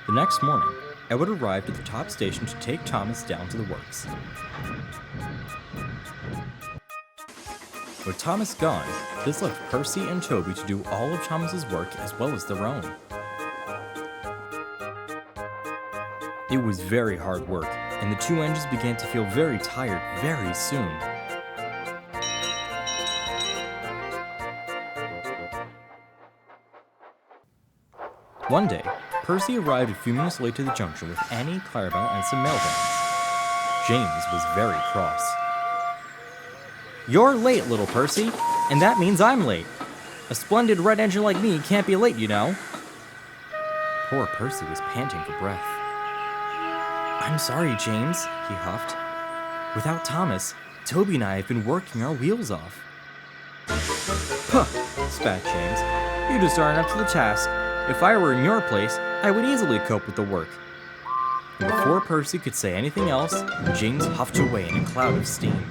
The next morning, Edward arrived at the top station to take Thomas down to the works. With Thomas gone, this left Percy and Toby to do all of Thomas's work as well as their own. It was very hard work, and the two engines began to feel very tired very soon. One day, Percy arrived a few minutes late to the junction with Annie, Clarabelle, and some mail bags. James was very cross. "You're late, little Percy, and that means I'm late. A splendid red engine like me can't be late, you know." Poor Percy was panting for breath. "I'm sorry, James," he huffed. "Without Thomas, Toby and I have been working our wheels off." "Huh," spat James. "You just aren't up to the task. If I were in your place, I would easily cope with the work." And before Percy could say anything else, James huffed away in a cloud of steam.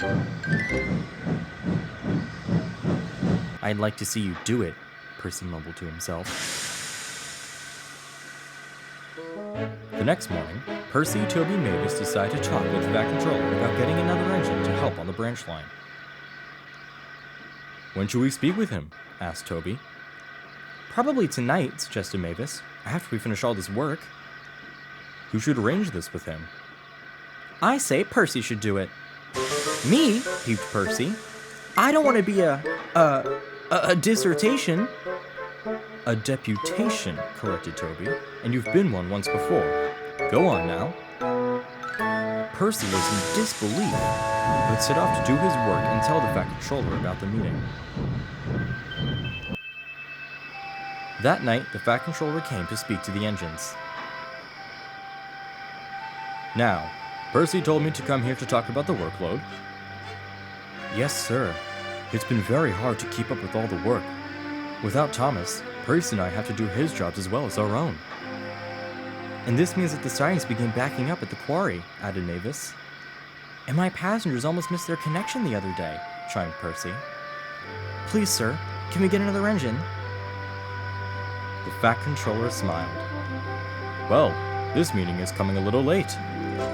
"I'd like to see you do it," Percy mumbled to himself. The next morning, Percy, Toby, and Mavis decided to talk with the Vat Controller about getting another engine to help on the branch line. "When should we speak with him?" asked Toby. "Probably tonight," suggested Mavis, "after we finish all this work." "Who should arrange this with him?" "I say Percy should do it." "Me?" peeped Percy. "I don't want to be a dissertation." "A deputation," corrected Toby, "and you've been one once before. Go on now." Percy was in disbelief, but set off to do his work and tell the Vat Controller about the meeting. That night, the Vat Controller came to speak to the engines. "Now, Percy told me to come here to talk about the workload." "Yes, sir. It's been very hard to keep up with all the work. Without Thomas, Percy and I have to do his jobs as well as our own." "And this means that the sidings begin backing up at the quarry," added Mavis. "And my passengers almost missed their connection the other day," chimed Percy. "Please, sir, can we get another engine?" The Vat Controller smiled. "Well, this meeting is coming a little late.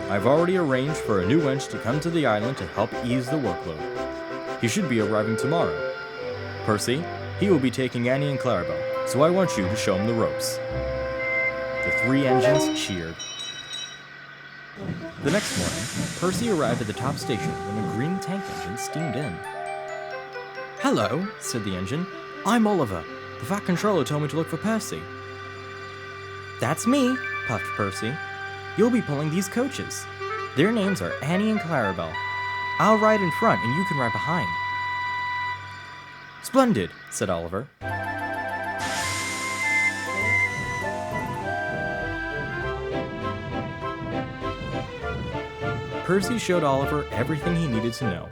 I've already arranged for a new engine to come to the island to help ease the workload. He should be arriving tomorrow. Percy, he will be taking Annie and Clarabelle, so I want you to show him the ropes." The three engines cheered. The next morning, Percy arrived at the top station when a green tank engine steamed in. "Hello," said the engine. "I'm Oliver. The Vat Controller told me to look for Percy." "That's me," puffed Percy. "You'll be pulling these coaches. Their names are Annie and Clarabelle. I'll ride in front and you can ride behind." "Splendid," said Oliver. Percy showed Oliver everything he needed to know.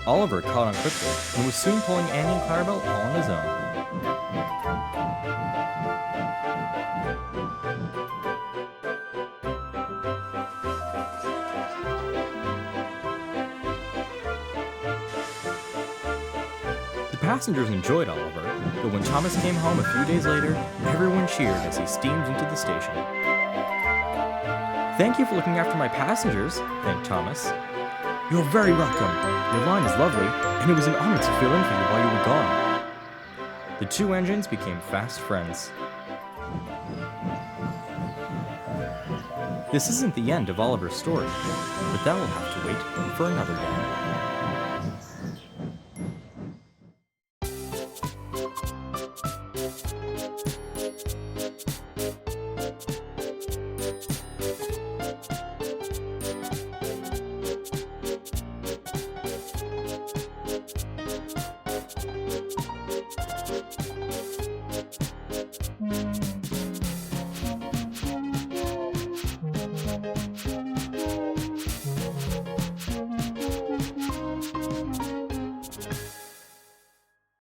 Oliver caught on quickly and was soon pulling Annie and Clarabelle all on his own. The passengers enjoyed Oliver, but when Thomas came home a few days later, everyone cheered as he steamed into the station. "Thank you for looking after my passengers," thanked Thomas. "You're very welcome. Your line is lovely, and it was an honor to fill in for you while you were gone." The two engines became fast friends. This isn't the end of Oliver's story, but that will have to wait for another day.